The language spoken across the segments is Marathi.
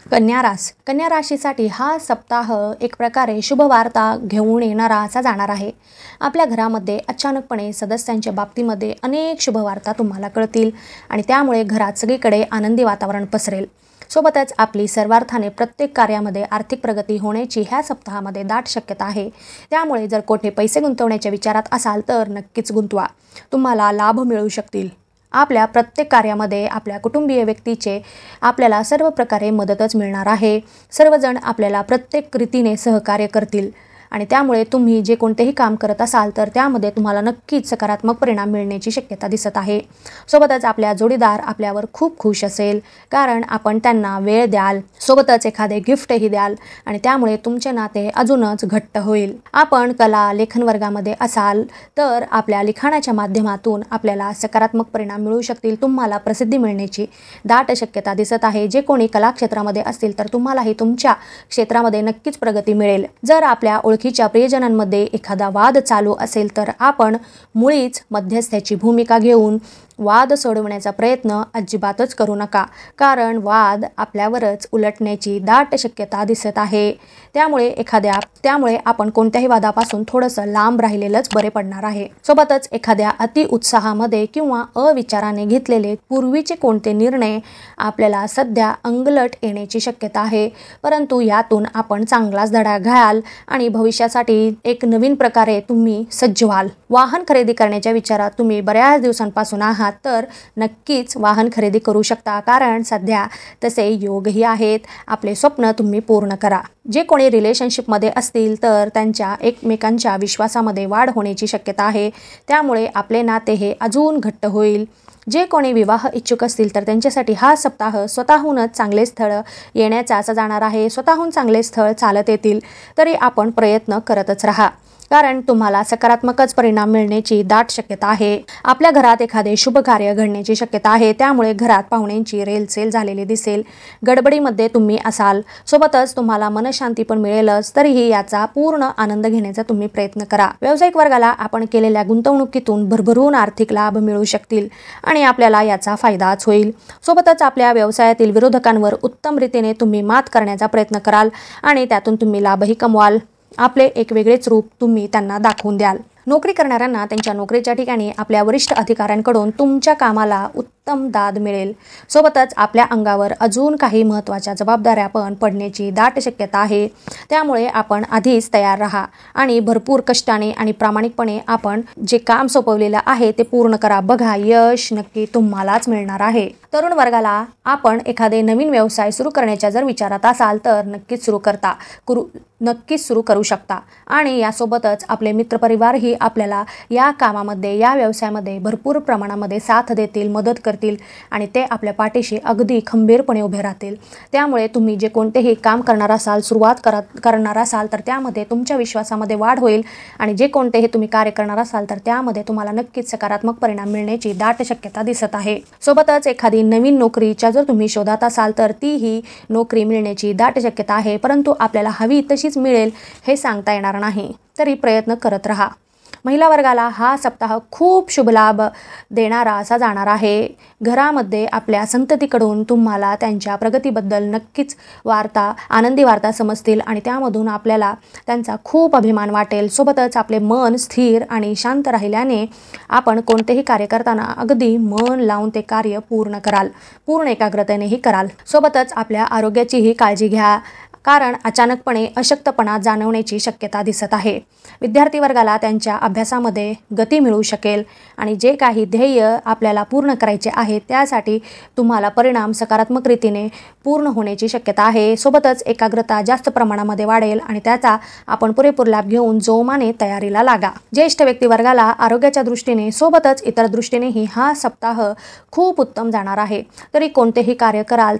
कन्या राशीसाठी हा सप्ताह एक प्रकारे शुभ वार्ता घेऊन येणारा असा जाणार आहे। आपल्या घरामध्ये अचानकपणे सदस्यांच्या बाबतीमध्ये अनेक शुभ वार्ता तुम्हाला कळतील आणि त्यामुळे घरात सगळीकडे आनंदी वातावरण पसरेल। सोबतच आपली सर्वार्थाने प्रत्येक कार्यामध्ये आर्थिक प्रगती होण्याची ह्या सप्ताहामध्ये दाट शक्यता आहे। त्यामुळे जर कोठे पैसे गुंतवण्याच्या विचारात असाल तर नक्कीच गुंतवा, तुम्हाला लाभ मिळू शकतील। आपल्या प्रत्येक कार्यामध्ये आपल्या कुटुंबीय व्यक्तीचे आपल्याला सर्व प्रकारे मदतच मिळणार आहे। सर्वजण आपल्याला प्रत्येक रीतीने सहकार्य करतील आणि त्यामुळे तुम्ही जे कोणतेही काम करत असाल तर त्यामध्ये तुम्हाला नक्कीच सकारात्मक परिणाम मिळण्याची शक्यता दिसत आहे। सोबतच आपल्या जोडीदार आपल्यावर खूप खुश असेल, कारण आपण त्यांना वेळ द्याल, सोबतच एखादे गिफ्टही द्याल आणि त्यामुळे तुमचे नाते अजूनच घट्ट होईल। आपण कला लेखन वर्गामध्ये असाल तर आपल्या लिखाणाच्या माध्यमातून आपल्याला सकारात्मक परिणाम मिळू शकतील। तुम्हाला प्रसिद्धी मिळण्याची दाट शक्यता दिसत आहे। जे कोणी कला क्षेत्रामध्ये असतील तर तुम्हालाही तुमच्या क्षेत्रामध्ये नक्कीच प्रगती मिळेल। जर आपल्या ओळखीच्या प्रियजनांमध्ये एखादा वाद चालू असेल तर आपण मुळीच मध्यस्थ्याची भूमिका घेऊन वाद सोडवण्याचा प्रयत्न अजिबातच करू नका, कारण वाद आपल्यावरच उलटण्याची दाट शक्यता दिसत आहे। त्यामुळे आपण कोणत्याही वादापासून थोडंसं लांब राहिलेलंच बरे पडणार आहे। सोबतच एखाद्या अति उत्साहामध्ये किंवा अविचाराने घेतलेले पूर्वीचे कोणते निर्णय आपल्याला सध्या अंगलट येण्याची शक्यता आहे, परंतु यातून आपण चांगलाच धडा घ्याल आणि भविष्यासाठी एक नवीन प्रकारे तुम्ही सज्ज व्हाल। वाहन खरेदी करण्याच्या विचारात तुम्ही बऱ्याच दिवसांपासून आहात तर नक्कीच वाहन खरेदी करू शकता, कारण सध्या तसे योगही आहेत। आपले स्वप्न तुम्ही पूर्ण करा। जे कोणी रिलेशनशिपमध्ये असतील तर त्यांच्या एकमेकांच्या विश्वासामध्ये वाढ होण्याची शक्यता आहे, त्यामुळे आपले नाते हे अजून घट्ट होईल। जे कोणी विवाह इच्छुक असतील तर त्यांच्यासाठी हा सप्ताह स्वतःहूनच चांगले स्थळ येण्याचा असा जाणार आहे। स्वतःहून चांगले स्थळ चालत येतील तरी आपण प्रयत्न करतच राहा, कारण तुम्हाला सकारात्मकच परिणाम मिळण्याची दाट शक्यता आहे। आपल्या घरात एखादे शुभ कार्य घडण्याची शक्यता आहे, त्यामुळे घरात पाहुण्यांची रेलचेल झालेली दिसेल। गडबडीमध्ये तुम्ही असाल, सोबतच तुम्हाला मनशांती पण मिळेलच, तरीही याचा पूर्ण आनंद घेण्याचा तुम्ही प्रयत्न करा। व्यावसायिक वर्गाला आपण केलेल्या गुंतवणुकीतून भरभरून आर्थिक लाभ मिळू शकतील आणि आपल्याला याचा फायदाच होईल। सोबतच आपल्या व्यवसायातील विरोधकांवर उत्तम रीतीने तुम्ही मात करण्याचा प्रयत्न कराल आणि त्यातून तुम्ही लाभही कमवाल। आपले एक वेगळेच रूप तुम्ही त्यांना दाखवून द्याल। नोकरी करणाऱ्यांना त्यांच्या नोकरीच्या ठिकाणी आपल्या वरिष्ठ अधिकाऱ्यांकडून तुमच्या कामाला उत्तम दाद मिळेल। सोबतच आपल्या अंगावर अजून काही महत्त्वाच्या जबाबदाऱ्या पण पडण्याची दाट शक्यता आहे, त्यामुळे आपण आधीच तयार राहा आणि भरपूर कष्टाने आणि प्रामाणिकपणे आपण जे काम सोपवलेलं आहे ते पूर्ण करा। बघा, यश नक्की तुम्हालाच मिळणार आहे। तरुण वर्गाला आपण एखादे नवीन व्यवसाय सुरू करण्याच्या जर विचारात असाल तर नक्कीच सुरू करू शकता आणि यासोबतच आपले मित्रपरिवारही आपल्याला या कामामध्ये या व्यवसायामध्ये भरपूर प्रमाणामध्ये साथ देतील, मदत करतील आणि ते आपल्या पाठीशी अगदी खंबीरपणे उभे राहतील। त्यामुळे तुम्ही जे कोणतेही काम करणार असाल, करणार असाल तर त्यामध्ये तुमच्या विश्वासामध्ये वाढ होईल आणि जे कोणतेही तुम्ही कार्य करणार असाल तर त्यामध्ये तुम्हाला नक्कीच सकारात्मक परिणाम मिळण्याची दाट शक्यता दिसत आहे। सोबतच एखादी नवीन नोकरीच्या जर तुम्ही शोधात असाल तर तीही नोकरी मिळण्याची दाट शक्यता आहे, परंतु आपल्याला हवी तशीच मिळेल हे सांगता येणार नाही, तरी प्रयत्न करत राहा। महिला वर्गाला हा सप्ताह खूप शुभ लाभ देणारा असा जाणार आहे। घरामध्ये आपल्या संततीकडून तुम्हाला त्यांच्या प्रगतीबद्दल नक्कीच आनंदी वार्ता समजतील आणि त्यामधून आपल्याला त्यांचा खूप अभिमान वाटेल। सोबतच आपले मन स्थिर आणि शांत राहिल्याने आपण कोणतेही कार्य करताना अगदी मन लावून ते कार्य पूर्ण कराल, पूर्ण एकाग्रतेनेही कराल। सोबतच आपल्या आरोग्याचीही काळजी घ्या, कारण अचानकपणे अशक्तपणा जाणवण्याची शक्यता दिसत आहे। विद्यार्थी वर्गाला त्यांच्या अभ्यासामध्ये गती मिळू शकेल आणि जे काही ध्येय आपल्याला पूर्ण करायचे आहे त्यासाठी तुम्हाला परिणाम सकारात्मक रीतीने पूर्ण होण्याची शक्यता आहे। सोबतच एकाग्रता जास्त प्रमाणामध्ये वाढेल आणि त्याचा आपण पुरेपूर लाभ घेऊन जोमाने तयारीला लागा। ज्येष्ठ व्यक्ती वर्गाला आरोग्याच्या दृष्टीने सोबतच इतर दृष्टीनेही हा सप्ताह खूप उत्तम जाणार आहे। तरी कोणतेही कार्य कराल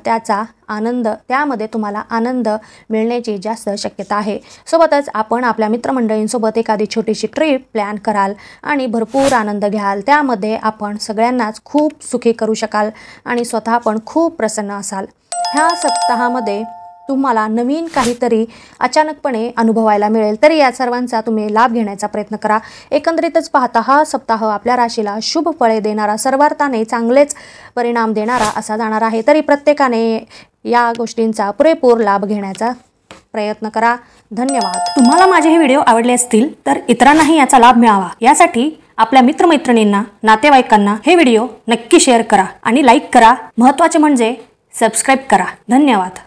त्यामध्ये तुम्हाला आनंद मिळण्याची जास्त शक्यता आहे। सोबतच आपण आपल्या मित्रमंडळींसोबत एखादी छोटीशी ट्रिप प्लॅन कराल आणि भरपूर आनंद घ्याल। त्यामध्ये आपण सगळ्यांनाच खूप सुखी करू शकाल आणि स्वतः पण खूप प्रसन्न असाल। ह्या सप्ताहामध्ये तुम्हाला नवीन काहीतरी अचानकपणे अनुभवायला मिळेल, तरी या सर्वांचा तुम्ही लाभ घेण्याचा प्रयत्न करा। एकंदरीतच पाहता हा सप्ताह आपल्या राशीला शुभ फळे देणारा, सर्वार्थाने चांगलेच परिणाम देणारा असा जाणार आहे। तरी प्रत्येकाने या गोष्टींचा पुरेपूर लाभ घेण्याचा प्रयत्न करा। धन्यवाद। तुम्हाला माझे हे व्हिडिओ आवडले असतील तर इतरांनाही याचा लाभ मिळावा यासाठी आपल्या मित्रमैत्रिणींना, नातेवाईकांना हे व्हिडिओ नक्की शेअर करा आणि लाईक करा। महत्त्वाचे म्हणजे सबस्क्राईब करा। धन्यवाद।